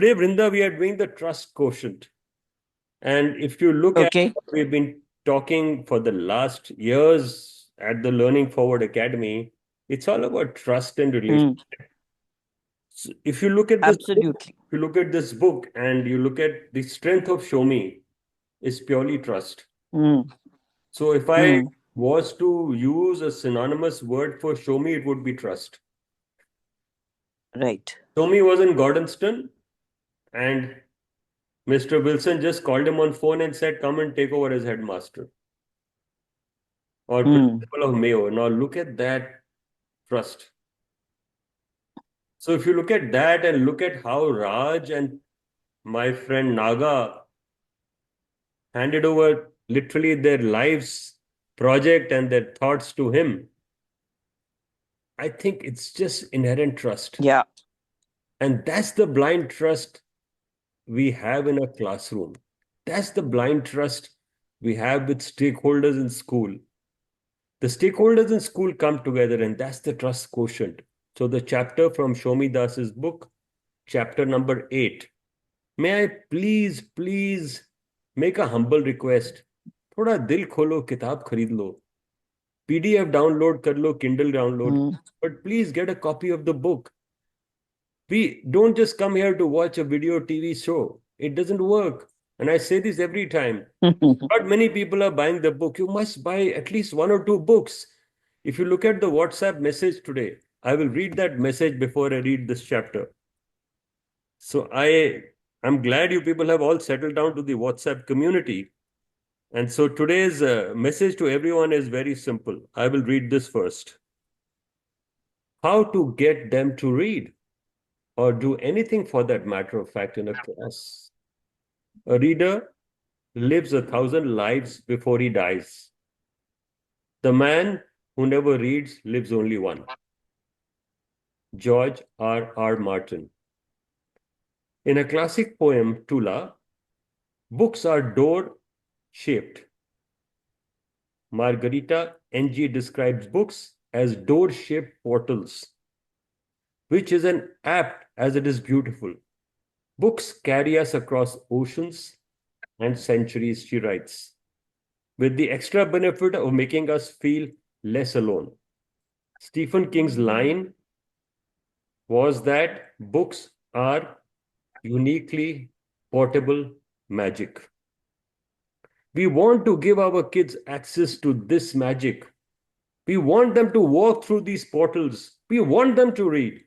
Today, Brinda, we are doing the trust quotient. And if you look at Okay. what we've been talking for the last years at the Learning Forward Academy, it's all about trust and relationship. Hmm. So if you look at this book, Absolutely. if you look at this book and you look at the strength of Shomi is purely trust. Hmm. So if I Hmm. was to use a synonymous word for Shomi, it would be trust. Right. Shomi was in Gordonston and Mr. Wilson just called him on phone and said, come and take over as headmaster or Hmm. principal of Mayo. Now look at that trust. So if you look at that and look at how Raj and my friend Naga handed over literally their lives project and their thoughts to him, I think it's just inherent trust. Yeah. And that's the blind trust we have in a classroom. That's the blind trust we have with stakeholders in school. The stakeholders in school come together, and that's the trust quotient. So, the chapter from Shomi Das's book, chapter number 8. May I please make a humble request? थोड़ा दिल खोलो, किताब खरीद लो. PDF download कर लो, Kindle download. Hmm. But please get a copy of the book. We don't just come here to watch a video TV show. It doesn't work. And I say this every time. Not many people are buying the book. You must buy at least one or two books. If you look at the WhatsApp message today, I will read that message before I read this chapter. So I'm glad you people have all settled down to the WhatsApp community. And so today's message to everyone is very simple. I will read this first. How to get them to read or do anything for that matter of fact in a class. A reader lives 1,000 lives before he dies. The man who never reads lives only one. George R. Martin. In a classic poem, Tula, books are door shaped. Margarita Ng describes books as door shaped portals, which is an apt as it is beautiful. Books carry us across oceans and centuries, she writes, with the extra benefit of making us feel less alone. Stephen King's line was that books are uniquely portable magic. We want to give our kids access to this magic. We want them to walk through these portals. We want them to read.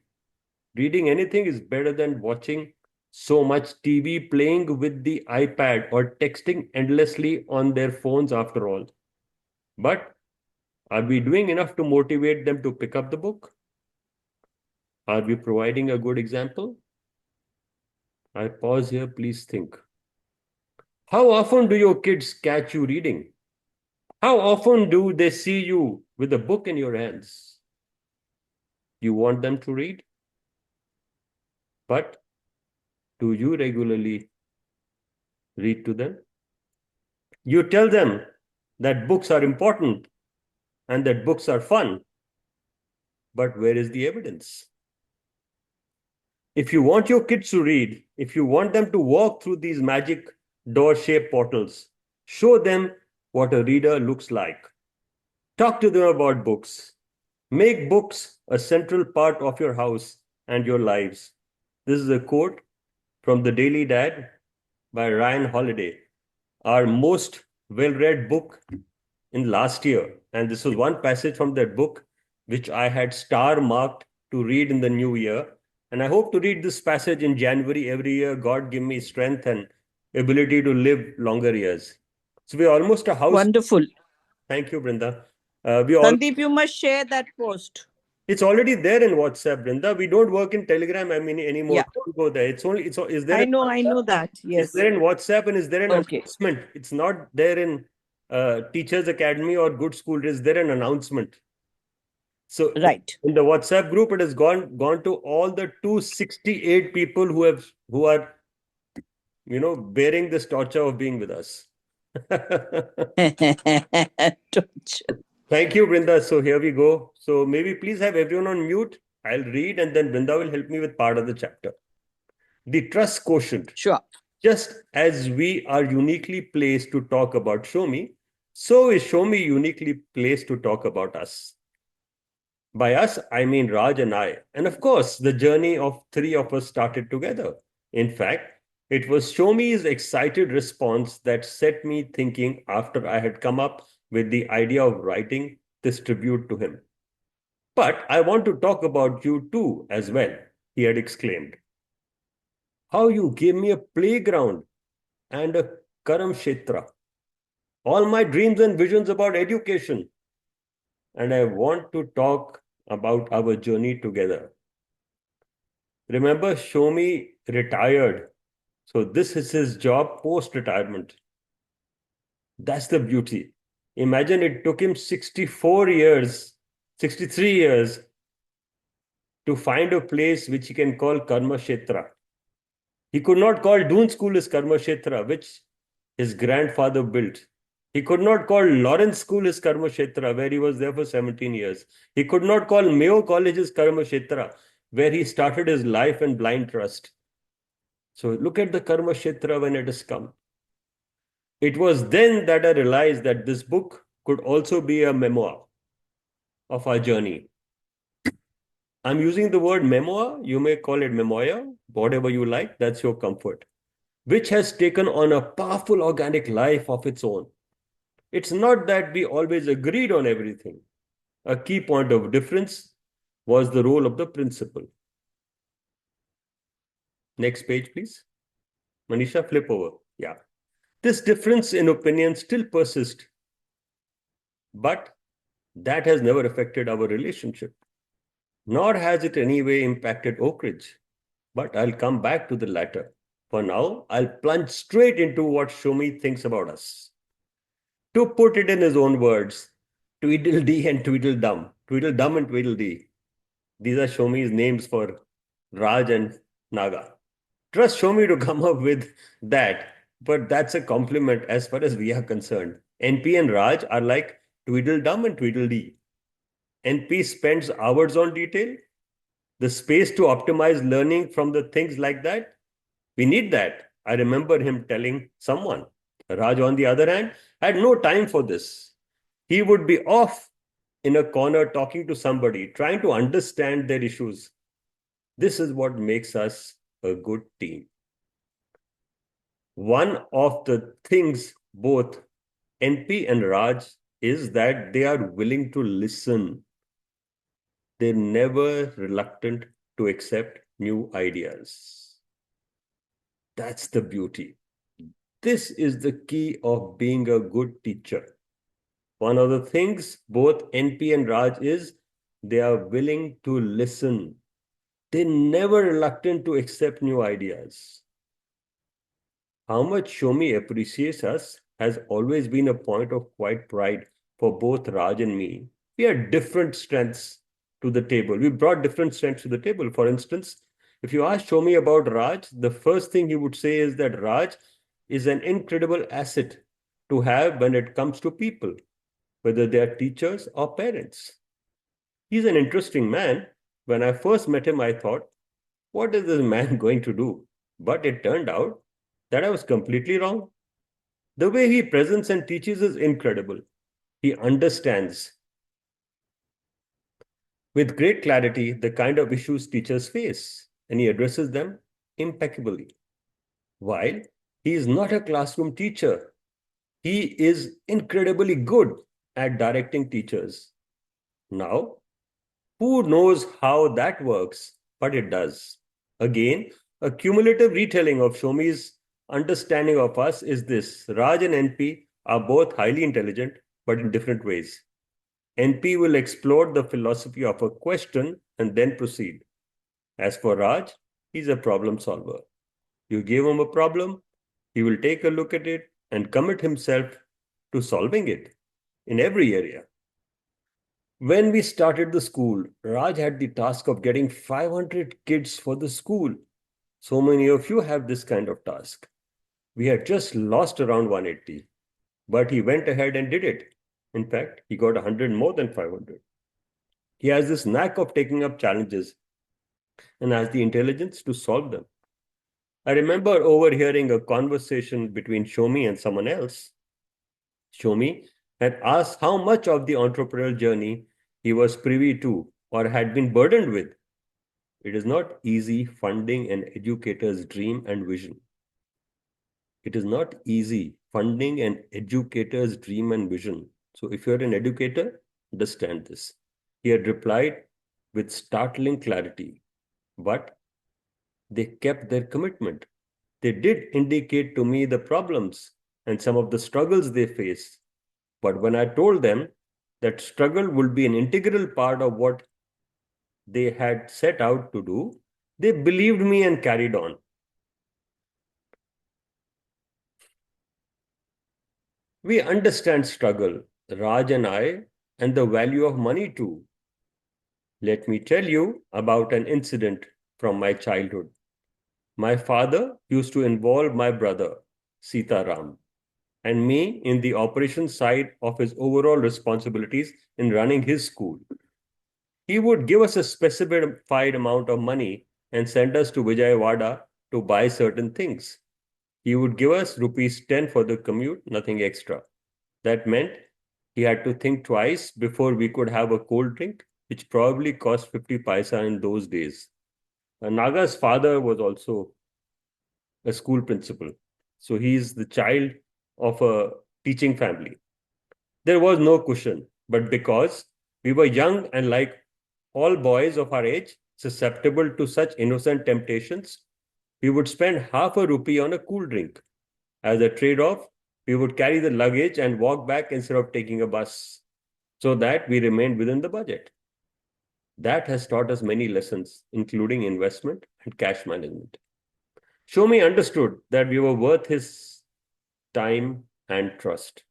Reading anything is better than watching so much TV, playing with the iPad, or texting endlessly on their phones after all. But are we doing enough to motivate them to pick up the book? Are we providing a good example? I pause here, please think. How often do your kids catch you reading? How often do they see you with a book in your hands? You want them to read, but do you regularly read to them? You tell them that books are important and that books are fun, but where is the evidence? If you want your kids to read, if you want them to walk through these magic door shaped portals, show them what a reader looks like. Talk to them about books. Make books a central part of your house and your lives. This is a quote from The Daily Dad by Ryan Holiday, our most well read book in last year. And this was one passage from that book which I had star marked to read in the new year. And I hope to read this passage in January every year. God give me strength and ability to live longer years. So we're almost a house. Wonderful. Thank you, Brinda. We all Sandeep, you must share that post. It's already there in WhatsApp, Brinda. We don't work in Telegram, I mean, anymore. Yeah. Don't go there. It's only it's is there I in know. I WhatsApp? know that. It's Yes. there in WhatsApp and is there an Okay. announcement. It's not there in Teachers Academy or Good School. Is there an announcement? So Right. in the WhatsApp group, it has gone to all the 268 people who are bearing this torture of being with us. Thank you, Brinda. So here we go. So maybe please have everyone on mute. I'll read and then Brinda will help me with part of the chapter. The trust quotient. Sure. Just as we are uniquely placed to talk about Shomi, so is Shomi uniquely placed to talk about us. By us, I mean Raj and I. And of course, the journey of three of us started together. In fact, it was Shomi's excited response that set me thinking after I had come up with the idea of writing this tribute to him. But I want to talk about you too as well, he had exclaimed. How you gave me a playground and a Karam Kshetra. All my dreams and visions about education. And I want to talk about our journey together. Remember, Shomi retired. So this is his job post-retirement. That's the beauty. Imagine it took him 64 years, 63 years to find a place which he can call Karma Kshetra. He could not call Doon School his Karma Kshetra, which his grandfather built. He could not call Lawrence School his Karma Kshetra, where he was there for 17 years. He could not call Mayo College his Karma Kshetra, where he started his life in blind trust. So look at the Karma Kshetra when it has come. It was then that I realized that this book could also be a memoir of our journey. I'm using the word memoir. You may call it memoir, whatever you like. That's your comfort, which has taken on a powerful organic life of its own. It's not that we always agreed on everything. A key point of difference was the role of the principal. Next page, please. Manisha, flip over. Yeah. This difference in opinion still persists, but that has never affected our relationship, nor has it anyway impacted Oak Ridge. But I'll come back to the latter. For now, I'll plunge straight into what Shomi thinks about us. To put it in his own words, Tweedledee and Tweedledum. Tweedledum and Tweedledee. These are Shomi's names for Raj and Naga. Trust Shomi to come up with that, but that's a compliment as far as we are concerned. NP and Raj are like Tweedledum and Tweedledee. NP spends hours on detail, the space to optimize learning from the things like that. We need that. I remember him telling someone. Raj, on the other hand, had no time for this. He would be off in a corner talking to somebody, trying to understand their issues. This is what makes us a good team. One of the things both NP and Raj is that they are willing to listen. They're never reluctant to accept new ideas. That's the beauty. This is the key of being a good teacher. One of the things both NP and Raj is they are willing to listen. They're never reluctant to accept new ideas. How much Shomi appreciates us has always been a point of quiet pride for both Raj and me. We had different strengths to the table. We brought different strengths to the table. For instance, if you ask Shomi about Raj, the first thing he would say is that Raj is an incredible asset to have when it comes to people, whether they are teachers or parents. He's an interesting man. When I first met him, I thought, what is this man going to do? But it turned out that I was completely wrong. The way he presents and teaches is incredible. He understands with great clarity the kind of issues teachers face, and he addresses them impeccably. While he is not a classroom teacher, he is incredibly good at directing teachers. Now, who knows how that works, but it does. Again, a cumulative retelling of Shomi's understanding of us is this. Raj and NP are both highly intelligent, but in different ways. NP will explore the philosophy of a question and then proceed. As for Raj, he's a problem solver. You give him a problem, he will take a look at it and commit himself to solving it in every area. When we started the school, Raj had the task of getting 500 kids for the school. So many of you have this kind of task. We had just lost around 180, but he went ahead and did it. In fact, he got 100 more than 500. He has this knack of taking up challenges and has the intelligence to solve them. I remember overhearing a conversation between Shomi and someone else. Shomi had asked how much of the entrepreneurial journey he was privy to or had been burdened with. It is not easy funding an educator's dream and vision. It is not easy funding an educator's dream and vision. So, if you're an educator, understand this. He had replied with startling clarity, but they kept their commitment. They did indicate to me the problems and some of the struggles they faced. But when I told them that struggle would be an integral part of what they had set out to do, they believed me and carried on. We understand struggle, Raj and I, and the value of money too. Let me tell you about an incident from my childhood. My father used to involve my brother, Sitaram, and me in the operations side of his overall responsibilities in running his school. He would give us a specified amount of money and send us to Vijayawada to buy certain things. He would give us rupees 10 for the commute, nothing extra. That meant he had to think twice before we could have a cold drink, which probably cost 50 paisa in those days. Naga's father was also a school principal. So he's the child of a teaching family. There was no cushion, but because we were young and like all boys of our age, susceptible to such innocent temptations, we would spend half a rupee on a cool drink. As a trade off, we would carry the luggage and walk back instead of taking a bus so that we remained within the budget. That has taught us many lessons, including investment and cash management. Shomi understood that we were worth his time and trust.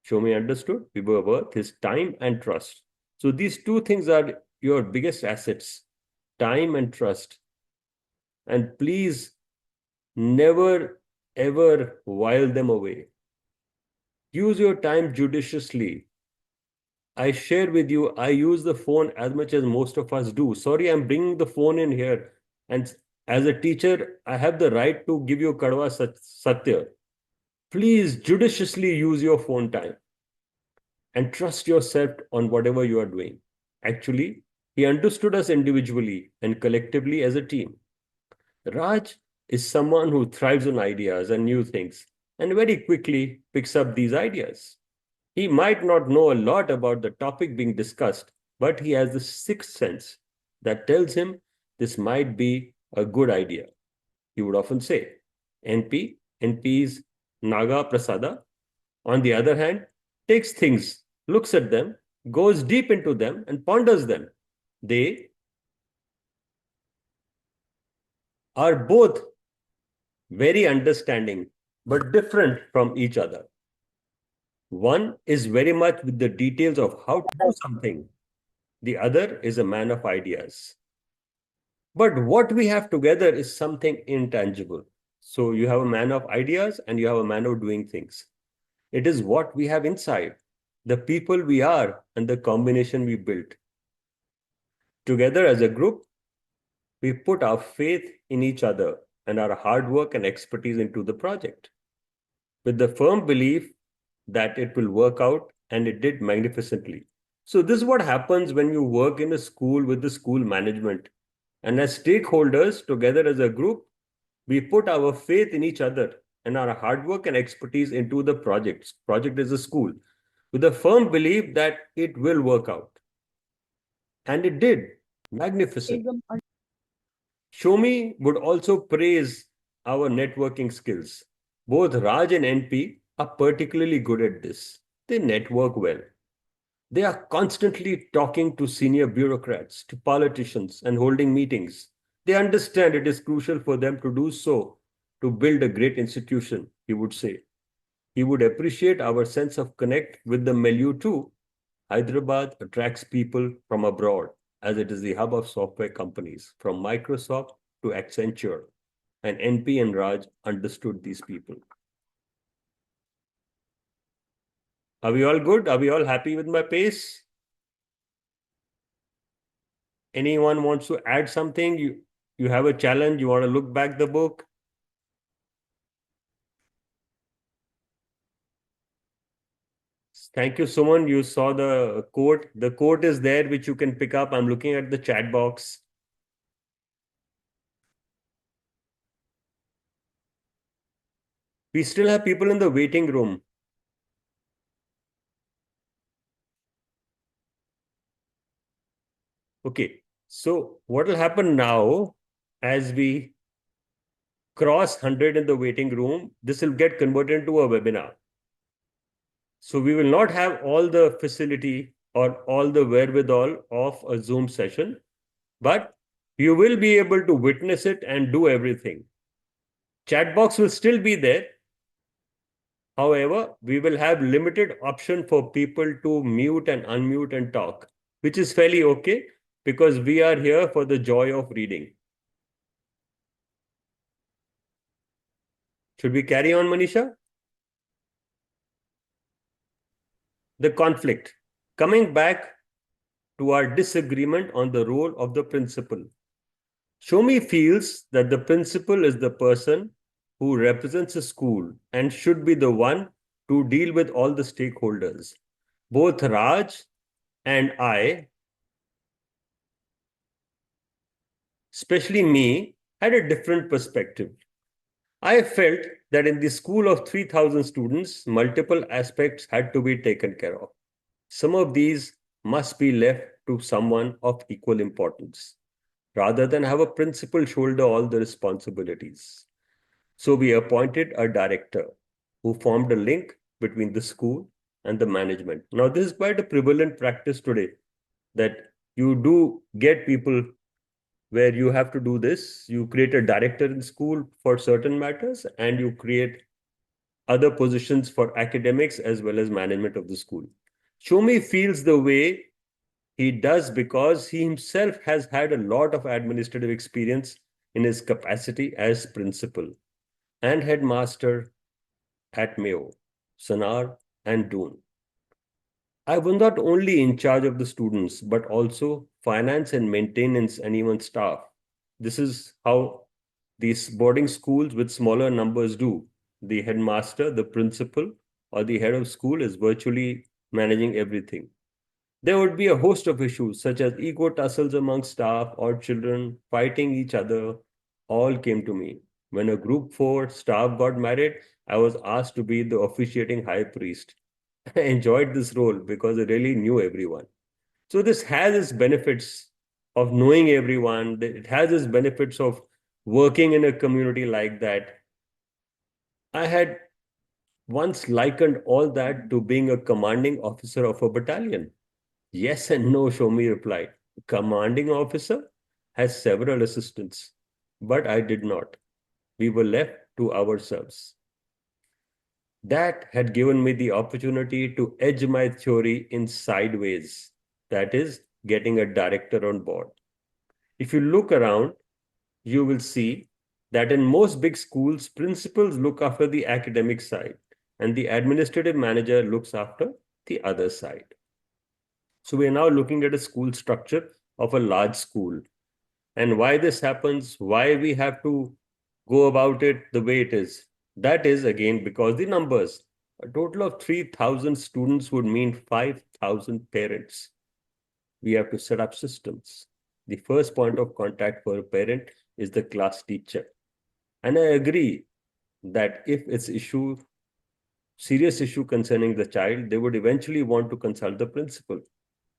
Shomi understood we were worth his time and trust. So these two things are your biggest assets, time and trust. And please never ever while them away. Use your time judiciously. I share with you, I use the phone as much as most of us do. Sorry, I'm bringing the phone in here. And as a teacher, I have the right to give you Kadwa Satya. Please judiciously use your phone time and trust yourself on whatever you are doing. Actually, he understood us individually and collectively as a team. Raj is someone who thrives on ideas and new things and very quickly picks up these ideas. He might not know a lot about the topic being discussed, but he has the sixth sense that tells him this might be a good idea. He would often say, NP's Naga Prasada, on the other hand, takes things, looks at them, goes deep into them, and ponders them. They are both very understanding, but different from each other. One is very much with the details of how to do something. The other is a man of ideas. But what we have together is something intangible. So you have a man of ideas and you have a man of doing things. It is what we have inside, the people we are, and the combination we built. Together as a group, we put our faith in each other and our hard work and expertise into the project with the firm belief that it will work out, and it did magnificently. So, this is what happens when you work in a school with the school management. And as stakeholders, together as a group, we put our faith in each other and our hard work and expertise into the projects. Project is a school with a firm belief that it will work out. And it did. Magnificent. Shomi would also praise our networking skills. Both Raj and NP are particularly good at this. They network well. They are constantly talking to senior bureaucrats, to politicians, and holding meetings. They understand it is crucial for them to do so to build a great institution, he would say. He would appreciate our sense of connect with the milieu too. Hyderabad attracts people from abroad as it is the hub of software companies, from Microsoft to Accenture. And NP and Raj understood these people. Are we all good? Are we all happy with my pace? Anyone wants to add something? You have a challenge, you want to look back the book? Thank you, Suman. You saw the quote. The quote is there, which you can pick up. I'm looking at the chat box. We still have people in the waiting room. Okay. So what will happen now as we cross 100 in the waiting room, this will get converted into a webinar. So we will not have all the facility or all the wherewithal of a Zoom session, but you will be able to witness it and do everything. Chat box will still be there. However, we will have limited option for people to mute and unmute and talk, which is fairly okay because we are here for the joy of reading. Should we carry on, Manisha? The conflict. Coming back to our disagreement on the role of the principal. Shomi feels that the principal is the person who represents a school and should be the one to deal with all the stakeholders. Both Raj and I, especially me, had a different perspective. I felt that in the school of 3,000 students, multiple aspects had to be taken care of. Some of these must be left to someone of equal importance, rather than have a principal shoulder all the responsibilities. So we appointed a director who formed a link between the school and the management. Now, this is quite a prevalent practice today that you do get people where you have to do this. You create a director in school for certain matters and you create other positions for academics as well as management of the school. Shomi feels the way he does because he himself has had a lot of administrative experience in his capacity as principal and headmaster at Mayo, Sanar, and Doon. I was not only in charge of the students, but also finance and maintenance and even staff. This is how these boarding schools with smaller numbers do. The headmaster, the principal, or the head of school is virtually managing everything. There would be a host of issues such as ego tussles among staff or children fighting each other, all came to me. When a group 4 staff got married, I was asked to be the officiating high priest. I enjoyed this role because I really knew everyone. So this has its benefits of knowing everyone. It has its benefits of working in a community like that. I had once likened all that to being a commanding officer of a battalion. Yes and no, Shomi replied. Commanding officer has several assistants, but I did not. We were left to ourselves. That had given me the opportunity to edge my theory in sideways. That is, getting a director on board. If you look around, you will see that in most big schools, principals look after the academic side and the administrative manager looks after the other side. So we are now looking at a school structure of a large school and why this happens, why we have to go about it the way it is. That is again because the numbers. A total of 3,000 students would mean 5,000 parents. We have to set up systems. The first point of contact for a parent is the class teacher. And I agree that if it's serious issue concerning the child, they would eventually want to consult the principal.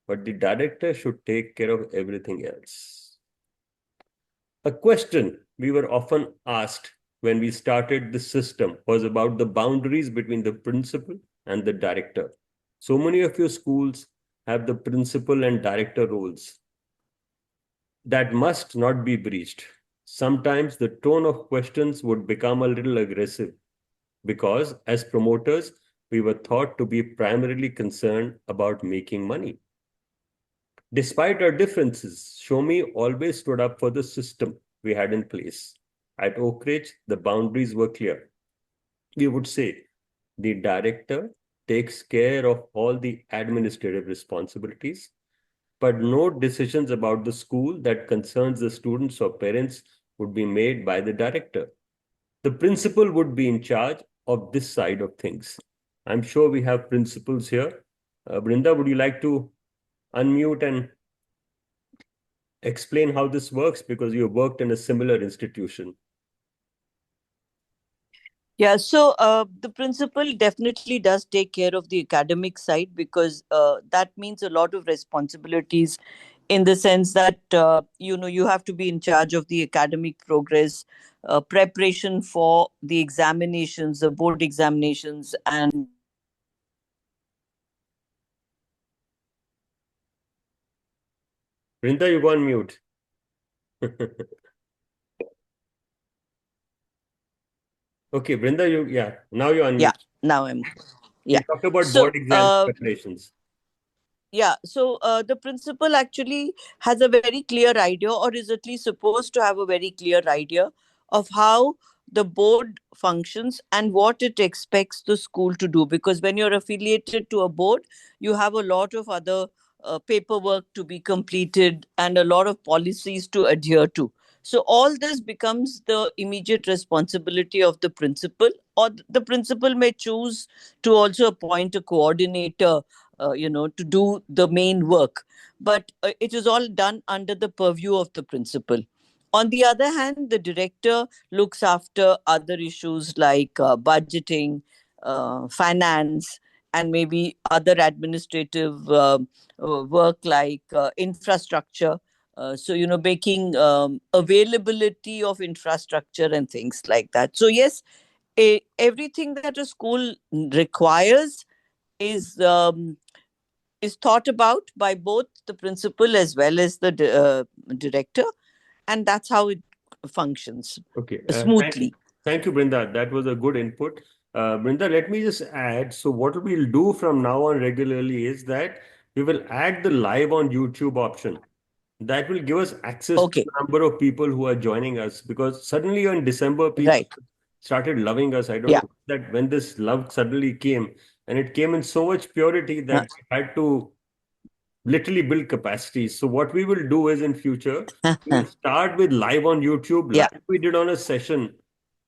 But the director should take care of everything else. A question we were often asked when we started the system was about the boundaries between the principal and the director. So many of your schools have the principal and director roles that must not be breached. Sometimes the tone of questions would become a little aggressive because, as promoters, we were thought to be primarily concerned about making money. Despite our differences, Shomi always stood up for the system we had in place. At Oak Ridge, the boundaries were clear. We would say the director takes care of all the administrative responsibilities, but no decisions about the school that concerns the students or parents would be made by the director. The principal would be in charge of this side of things. I'm sure we have principals here Brinda, would you like to unmute and explain how this works because you worked in a similar institution? Yeah, so the principal definitely does take care of the academic side because that means a lot of responsibilities in the sense that you have to be in charge of the academic progress, preparation for the examinations, the board examinations, and Brinda, you go on mute. Okay, Brinda, yeah, now you're yeah, unmute. now I'm You yeah. talked about So board exam preparations. yeah, so the principal actually has a very clear idea, or is at least supposed to have a very clear idea of how the board functions and what it expects the school to do. Because when you're affiliated to a board, you have a lot of other paperwork to be completed and a lot of policies to adhere to. So all this becomes the immediate responsibility of the principal, or the principal may choose to also appoint a coordinator to do the main work. But it is all done under the purview of the principal. On the other hand, the director looks after other issues like budgeting, finance, and maybe other administrative work like infrastructure. Making availability of infrastructure and things like that. So, yes, everything that a school requires is is thought about by both the principal as well as the director, and that's how it functions Okay. smoothly. Thank you, Brinda. That was a good input. Brinda, let me just add. So, what we'll do from now on regularly is that we will add the live on YouTube option. That will give us access to Okay, the number of people who are joining us because suddenly in December, people right. started loving us. I don't Yeah. know that when this love suddenly came, and it came in so much purity that Uh, we had to literally build capacity. So what we will do is in future, we will start with live on YouTube, yeah. like we did on a session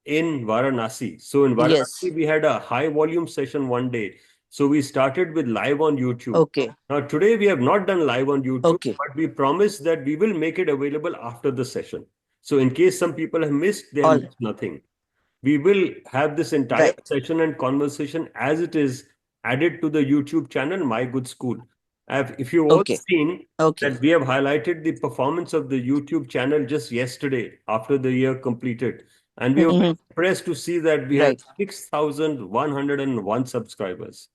in Varanasi. So in Yes. Varanasi, we had a high volume session one day. So we started with live on YouTube. Okay. Now today we have not done live on YouTube, Okay. but we promise that we will make it available after the session. So in case some people have missed, they have All missed nothing. We will have this entire right. session and conversation as it is added to the YouTube channel, My Good School. If you've all Okay. seen Okay. that we have highlighted the performance of the YouTube channel just yesterday after the year completed. And we were Mhm. impressed to see that we have Right. 6,101 subscribers.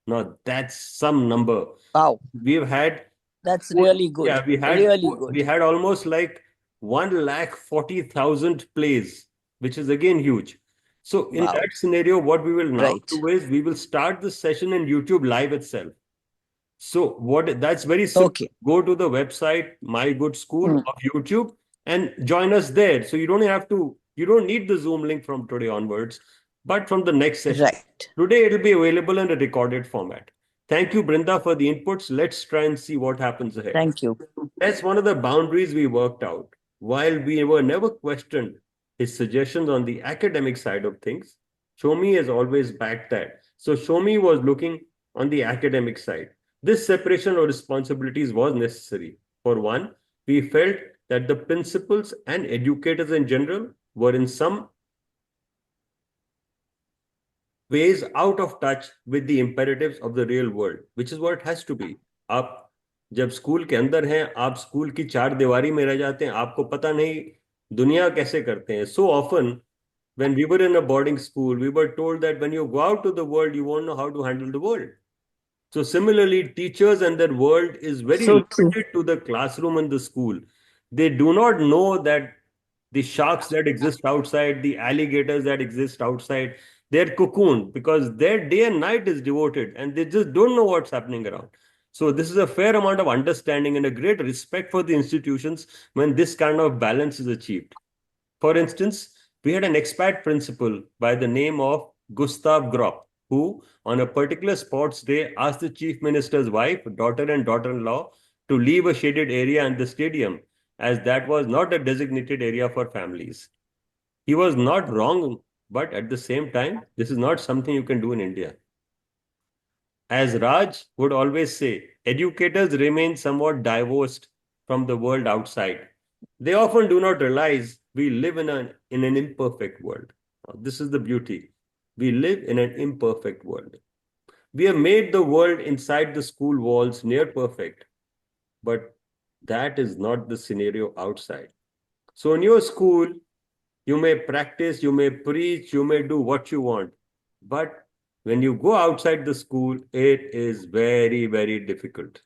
Now, that's some number. Wow. We've had That's really good. yeah, Really we good. had almost like 140,000 plays, which is again huge. So in Wow. that scenario, what we will now Right. do is we will start the session in YouTube live itself. So what that's very simple. Okay. Go to the website My Good School Mm. of YouTube and join us there. So you don't need the Zoom link from today onwards, but from the next session. Right. Today it'll be available in a recorded format. Thank you, Brinda, for the inputs. Let's try and see what happens ahead. Thank you. That's one of the boundaries we worked out. While we were never questioned his suggestions on the academic side of things, Shomi has always backed that. So Shomi was looking on the academic side. This separation of responsibilities was necessary. For one, we felt that the principals and educators in general were in some ways out of touch with the imperatives of the real world, which is what it has to be. आप जब school के अंदर हैं, आप school की चार दीवारी में रह जाते हैं, आपको पता नहीं दुनिया कैसे करते हैं. So often, when we were in a boarding school, we were told that when you go out to the world, you won't know how to handle the world. So similarly, teachers and their world is very So true. limited to the classroom and the school. They do not know that the sharks that exist outside, the alligators that exist outside, they're cocooned because their day and night is devoted and they just don't know what's happening around. So this is a fair amount of understanding and a great respect for the institutions when this kind of balance is achieved. For instance, we had an expat principal by the name of Gustav Gropp, who, on a particular sports day, asked the chief minister's wife, daughter, and daughter in law to leave a shaded area in the stadium, as that was not a designated area for families. He was not wrong, but at the same time, this is not something you can do in India. As Raj would always say, educators remain somewhat divorced from the world outside. They often do not realize we live in an imperfect world. This is the beauty. We live in an imperfect world. We have made the world inside the school walls near perfect, but that is not the scenario outside. So, in your school, you may practice, you may preach, you may do what you want. But when you go outside the school, it is very, very difficult.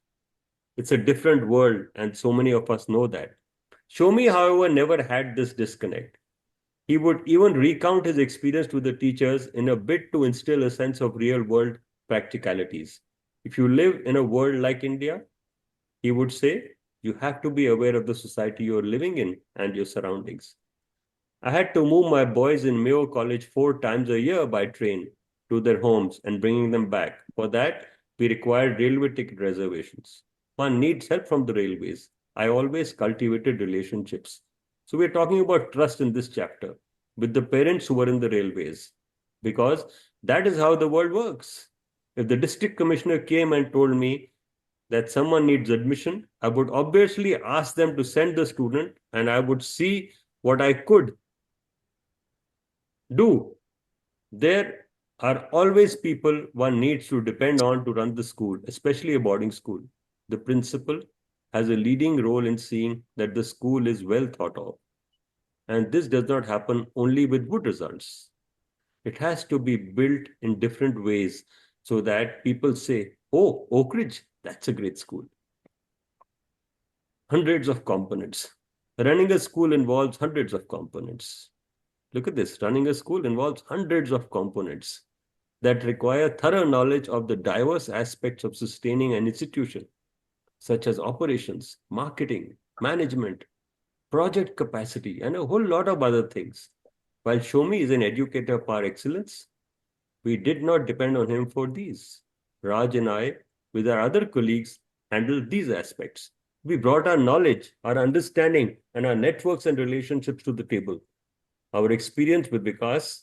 It's a different world, and so many of us know that. Shomi, however, never had this disconnect. He would even recount his experience to the teachers in a bid to instill a sense of real world practicalities. If you live in a world like India, he would say, you have to be aware of the society you're living in and your surroundings. I had to move my boys in Mayo College 4 times a year by train to their homes and bringing them back. For that, we required railway ticket reservations. One needs help from the railways. I always cultivated relationships. So we're talking about trust in this chapter with the parents who were in the railways because that is how the world works. If the district commissioner came and told me that someone needs admission, I would obviously ask them to send the student and I would see what I could do. There are always people one needs to depend on to run the school, especially a boarding school. The principal has a leading role in seeing that the school is well thought of. And this does not happen only with good results. It has to be built in different ways so that people say, oh, Oak Ridge, that's a great school. Hundreds of components. Running a school involves hundreds of components. Look at this. Running a school involves hundreds of components that require thorough knowledge of the diverse aspects of sustaining an institution, such as operations, marketing, management, project capacity, and a whole lot of other things. While Shomi is an educator par excellence, we did not depend on him for these. Raj and I, with our other colleagues, handled these aspects. We brought our knowledge, our understanding, and our networks and relationships to the table. Our experience with Vikas,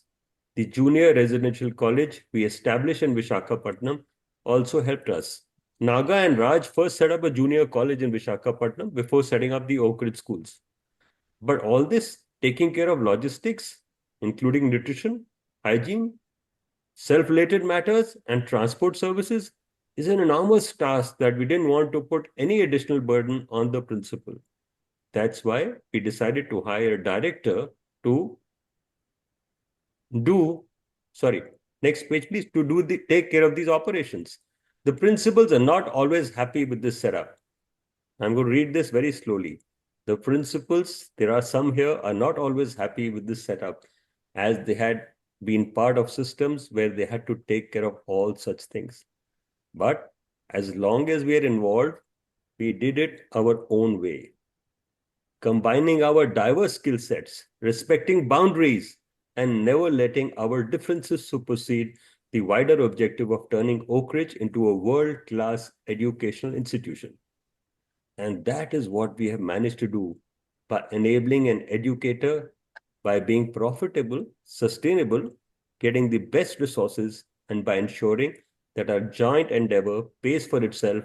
the junior residential college we established in Vishakhapatnam, also helped us. Naga and Raj first set up a junior college in Vishakhapatnam before setting up the Oak Ridge schools. But all this, taking care of logistics, including nutrition, hygiene, self-related matters, and transport services, is an enormous task that we didn't want to put any additional burden on the principal. That's why we decided to hire a director to do, sorry, next page, please, to take care of these operations. The principals are not always happy with this setup. I'm going to read this very slowly. The principals, there are some here, are not always happy with this setup as they had been part of systems where they had to take care of all such things. But as long as we are involved, we did it our own way, combining our diverse skill sets, respecting boundaries, and never letting our differences supersede the wider objective of turning Oak Ridge into a world-class educational institution. And that is what we have managed to do by enabling an educator, by being profitable, sustainable, getting the best resources, and by ensuring that our joint endeavor pays for itself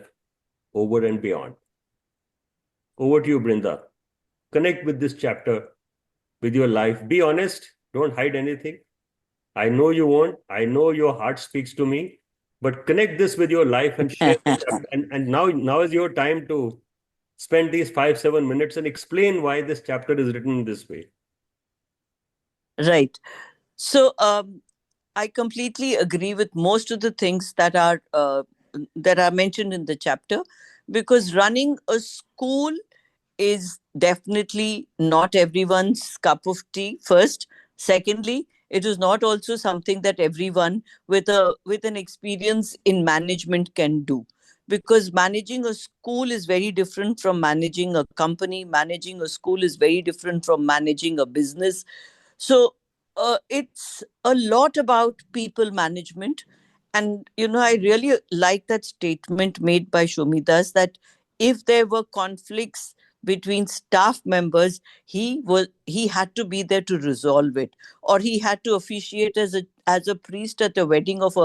over and beyond. Over to you, Brinda. Connect with this chapter with your life. Be honest. Don't hide anything. I know you won't. I know your heart speaks to me. But connect this with your life and share the chapter. And now is your time to spend these 5-7 minutes and explain why this chapter is written in this way. Right. So I completely agree with most of the things that are mentioned in the chapter, because running a school is definitely not everyone's cup of tea. First, secondly, it is not also something that everyone with an experience in management can do, because managing a school is very different from managing a company. Managing a school is very different from managing a business. So it's a lot about people management. And, I really like that statement made by Shomidas, that if there were conflicts between staff members, he had to be there to resolve it, or he had to officiate as a priest at the wedding of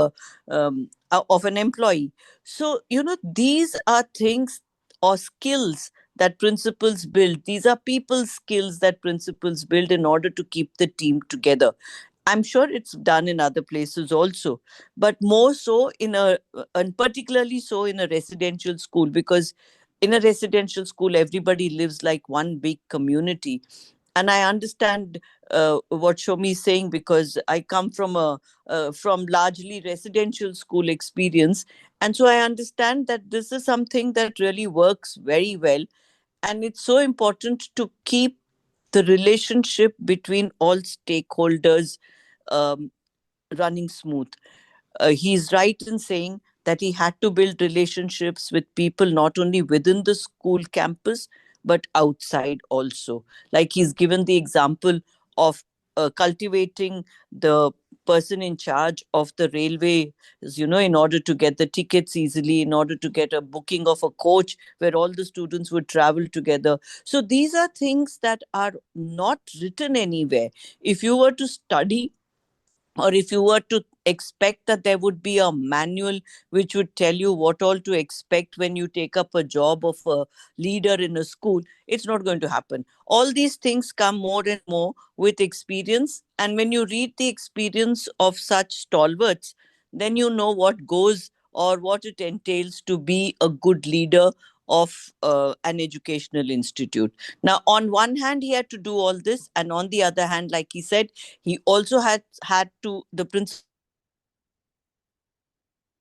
of an employee. So, these are things or skills that principals build. These are people skills that principals build in order to keep the team together. I'm sure it's done in other places also, but more so and particularly so in a residential school, because in a residential school, everybody lives like one big community. And I understand what Shomi is saying, because I come from largely residential school experience, and so I understand that this is something that really works very well, and it's so important to keep the relationship between all stakeholders um, running smooth. He's right in saying that he had to build relationships with people not only within the school campus but outside also. Like, he's given the example of cultivating the person in charge of the railway, in order to get the tickets easily, in order to get a booking of a coach where all the students would travel together. So these are things that are not written anywhere. If you were to study, or if you were to expect that there would be a manual which would tell you what all to expect when you take up a job of a leader in a school, it's not going to happen. All these things come more and more with experience, and when you read the experience of such stalwarts, then you know what goes or what it entails to be a good leader of an educational institute. Now, on one hand, he had to do all this, and on the other hand, like he said, he also had to the principal had to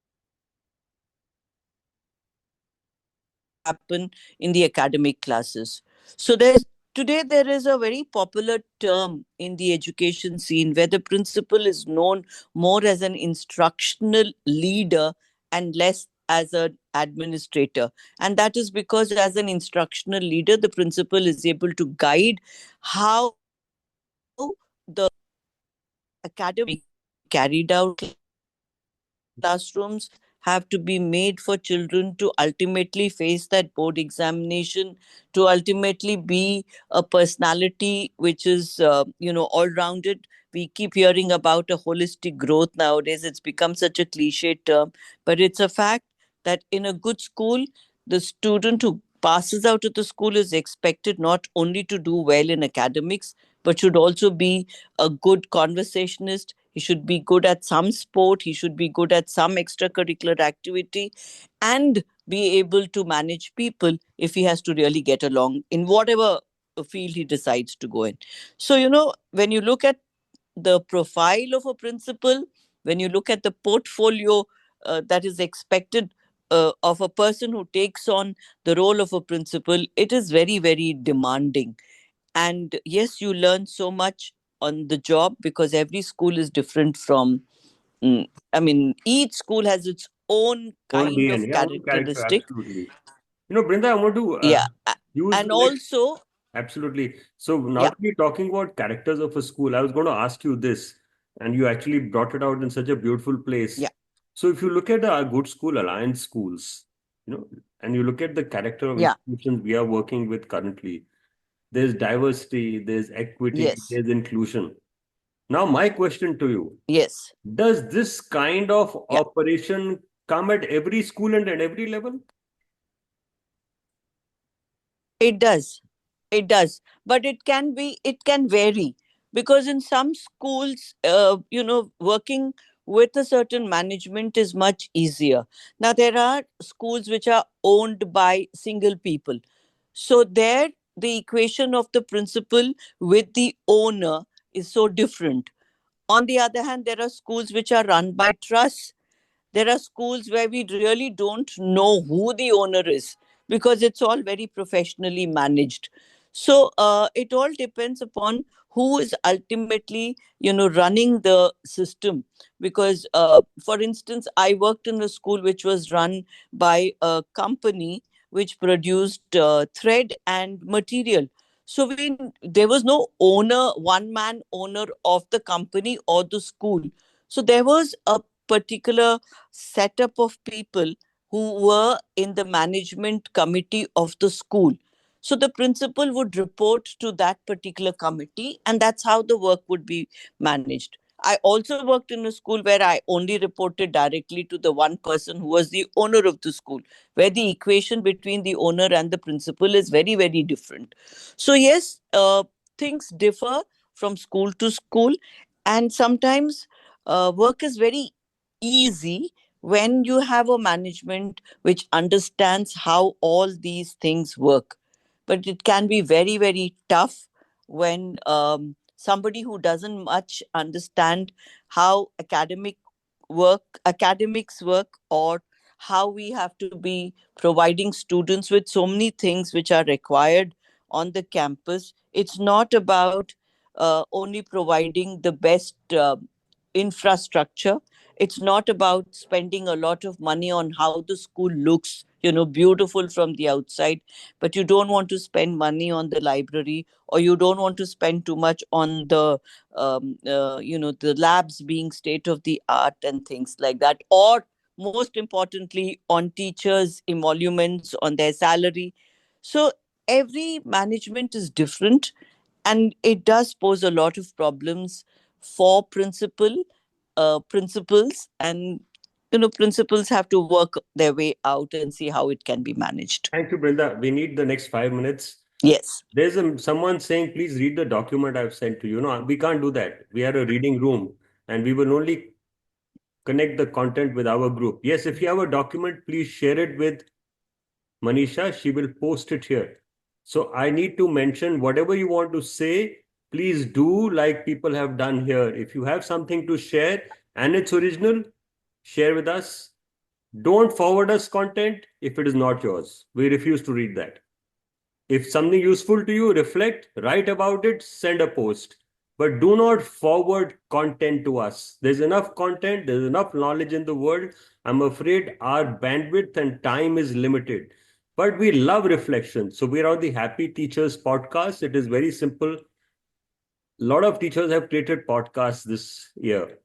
ensure that everything happen in the academic classes. So there is a very popular term in the education scene where the principal is known more as an instructional leader and less as an administrator. And that is because, as an instructional leader, the principal is able to guide how the academics have to be carried out classrooms, how the classrooms have to be made for children to ultimately face that board examination, to ultimately be a personality which is, all rounded. We keep hearing about a holistic growth nowadays. It's become such a cliche term, but it's a fact that in a good school, the student who passes out of the school is expected not only to do well in academics, but should also be a good conversationist. He should be good at some sport. He should be good at some extracurricular activity, and be able to manage people if he has to really get along in whatever field he decides to go in. So, when you look at the profile of a principal, when you look at the portfolio that is expected of a person who takes on the role of a principal, it is very, very demanding. And yes, you learn so much on the job, because every school is different from, I mean, each school has its own Own kind DNA, of yeah, own character, characteristic. absolutely. Brinda, I want to Yeah. use And also, absolutely. So now yeah, that we're talking about characters of a school, I was going to ask you this, and you actually brought it out in such a beautiful place. yeah, So if you look at our good school alliance schools, and you look at the character of yeah, institutions we are working with currently, there's diversity, there's equity, yes, there's inclusion. Now, my question to you, yes, does this kind of yeah. operation come at every school and at every level? It does. It does. But it can vary, because in some schools, working with a certain management is much easier. Now, there are schools which are owned by single people. So, there, the equation of the principal with the owner is so different. On the other hand, there are schools which are run by trusts. There are schools where we really don't know who the owner is, because it's all very professionally managed. So it all depends upon who is ultimately, running the system. Because, for instance, I worked in a school which was run by a company which produced thread and material. So there was no owner, one man owner of the company or the school. So there was a particular setup of people who were in the management committee of the school. So the principal would report to that particular committee, and that's how the work would be managed. I also worked in a school where I only reported directly to the one person who was the owner of the school, where the equation between the owner and the principal is very, very different. So, yes, things differ from school to school, and sometimes work is very easy when you have a management which understands how all these things work. But it can be very, very tough when somebody who doesn't much understand how academics work, or how we have to be providing students with so many things which are required on the campus. It's not about only providing the best infrastructure. It's not about spending a lot of money on how the school looks, beautiful from the outside, but you don't want to spend money on the library, or you don't want to spend too much on the labs being state of the art and things like that, or most importantly on teachers emoluments, on their salary. So every management is different, and it does pose a lot of problems for principals, and principals have to work their way out and see how it can be managed. Thank you, Brinda. We need the next 5 minutes. Yes. There's someone saying, please read the document I've sent to you. No, we can't do that. We are a reading room and we will only connect the content with our group. Yes, if you have a document, please share it with Manisha. She will post it here. So I need to mention whatever you want to say, please do like people have done here. If you have something to share and it's original, share with us. Don't forward us content if it is not yours. We refuse to read that. If something useful to you, reflect, write about it, send a post. But do not forward content to us. There's enough content, there's enough knowledge in the world. I'm afraid our bandwidth and time is limited. But we love reflection. So we're on the Happy Teachers podcast. It is very simple. A lot of teachers have created podcasts this year.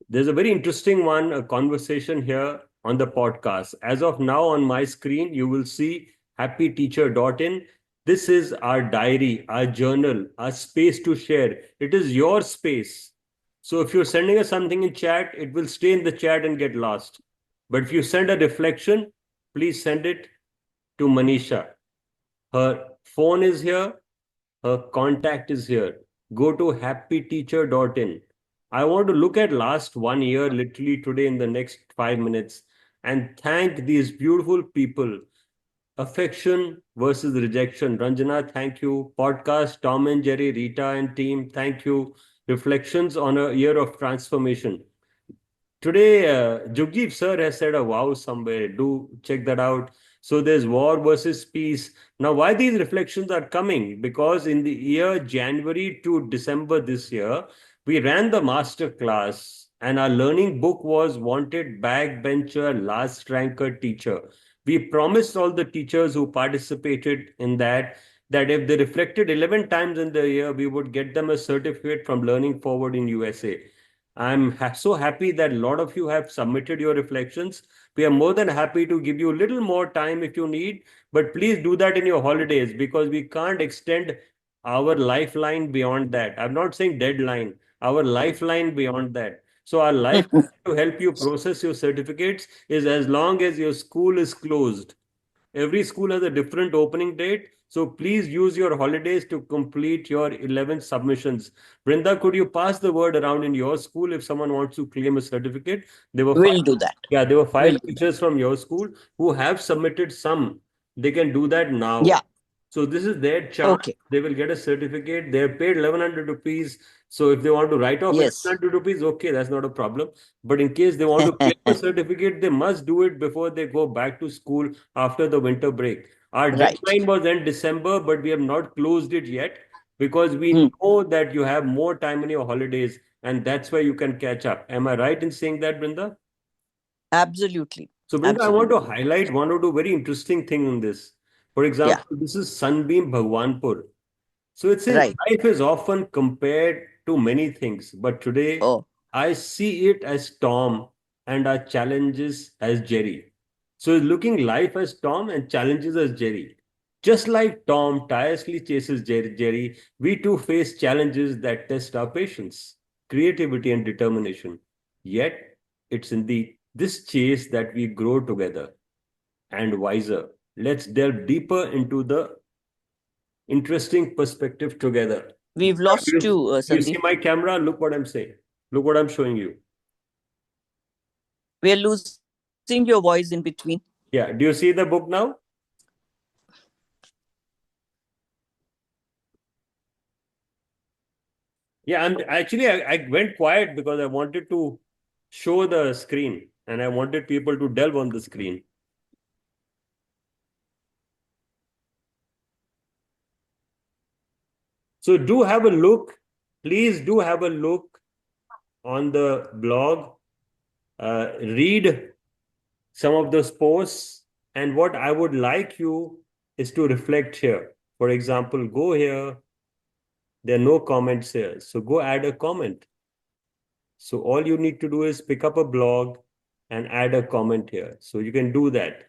There's a very interesting one, a conversation here on the podcast. As of now, on my screen, you will see happyteacher.in. This is our diary, our journal, our space to share. It is your space. So if you're sending us something in chat, it will stay in the chat and get lost. But if you send a reflection, please send it to Manisha. Her phone is here. Her contact is here. Go to happyteacher.in. I want to look at last 1 year literally today in the next 5 minutes and thank these beautiful people. Affection versus rejection. Ranjana, thank you. Podcast, Tom and Jerry, Rita and team, thank you. Reflections on a year of transformation. Today, Jugjeet sir has said a wow somewhere. Do check that out. So there's war versus peace. Now, why these reflections are coming? Because in the year January to December this year, we ran the master class and our learning book was Wanted Backbencher, Last Ranker Teacher. We promised all the teachers who participated in that if they reflected 11 times in the year, we would get them a certificate from Learning Forward in USA. So happy that a lot of you have submitted your reflections. We are more than happy to give you a little more time if you need, but please do that in your holidays because we can't extend our lifeline beyond that. I'm not saying deadline, our lifeline beyond that. So our lifeline to help you process your certificates is as long as your school is closed. Every school has a different opening date. So please use your holidays to complete your 11 submissions. Brinda, could you pass the word around in your school if someone wants to claim a certificate? There were five, Will do that. yeah, there were five Will do that. teachers from your school who have submitted some. They can do that now. Yeah. So this is their chance. Okay. They will get a certificate. They have paid 1100 rupees. So if they want to write off Yes. 1100 rupees, okay, that's not a problem. But in case they want to claim a certificate, they must do it before they go back to school after the winter break. Our Right. deadline was end December, but we have not closed it yet because Hmm. we know that you have more time in your holidays and that's why you can catch up. Am I right in saying that, Brinda? Absolutely. So, Brinda, I want to Absolutely. highlight one or two very interesting things in this. For Yeah. example, this is Sunbeam Bhagwanpur. So it says Right. life is often compared to many things, but today Oh. I see it as Tom and our challenges as Jerry. So it's looking life as Tom and challenges as Jerry. Just like Tom tirelessly chases Jerry, we too face challenges that test our patience. creativity, and determination. Yet, it's in this chase that we grow together and wiser. Let's delve deeper into the interesting perspective together. We've Do lost you, you, do you see Sandeep. my camera? Look what I'm saying. Look what I'm showing you. We're losing your voice in between. Yeah. Do you see the book now? Yeah. I went quiet because I wanted to show the screen and I wanted people to delve on the screen. So do have a look. Please do have a look on the blog. Read some of those posts. And what I would like you is to reflect here. For example, go here. There are no comments here. So go add a comment. So all you need to do is pick up a blog and add a comment here. So you can do that.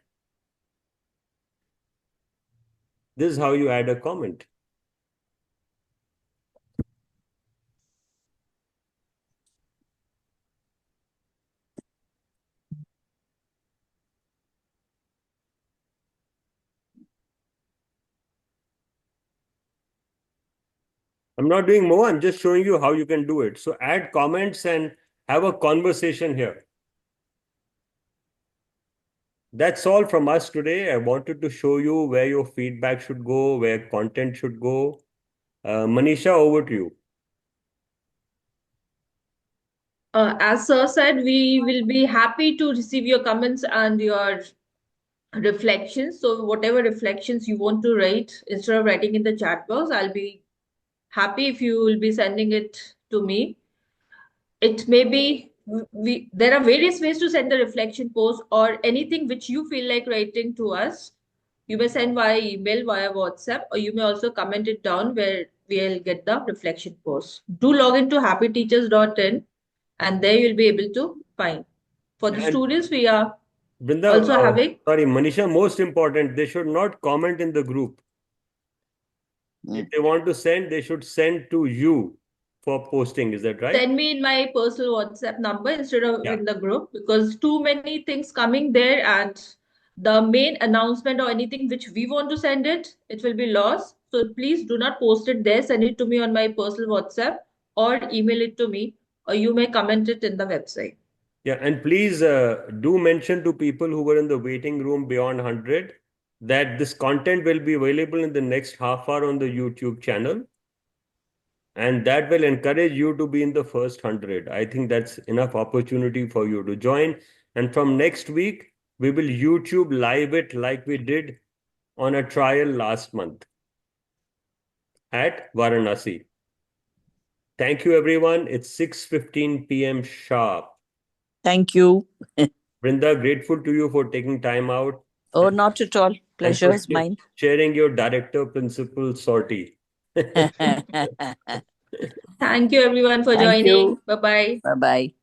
This is how you add a comment. I'm not doing more. I'm just showing you how you can do it. So add comments and have a conversation here. That's all from us today. I wanted to show you where your feedback should go, where content should go. Manisha, over to you. As Sir said, we will be happy to receive your comments and your reflections. So, whatever reflections you want to write, instead of writing in the chat box, I'll be happy if you will be sending it to me. It may be there are various ways to send the reflection post or anything which you feel like writing to us. You may send via email, via WhatsApp, or you may also comment it down where we'll get the reflection post. Do log into happyteachers.in and there you'll be able to find. For the And students, we are Brinda, also having. sorry, Manisha, most important, they should not comment in the group. If they want to send, they should send to you for posting. Is that right? Send me in my personal WhatsApp number instead of Yeah. in the group because too many things coming there and the main announcement or anything which we want to send it, it will be lost. So please do not post it there. Send it to me on my personal WhatsApp or email it to me or you may comment it in the website. Yeah. And please do mention to people who were in the waiting room beyond 100 that this content will be available in the next half hour on the YouTube channel. And that will encourage you to be in the first 100. I think that's enough opportunity for you to join. And from next week, we will YouTube live it like we did on a trial last month at Varanasi. Thank you, everyone. It's 6:15 p.m. sharp. Thank you. Brinda, grateful to you for taking time out Oh, not at all. and Pleasure for is mine. sharing your director principal sortie. Thank you everyone for Thank joining. you. Bye bye. Bye bye.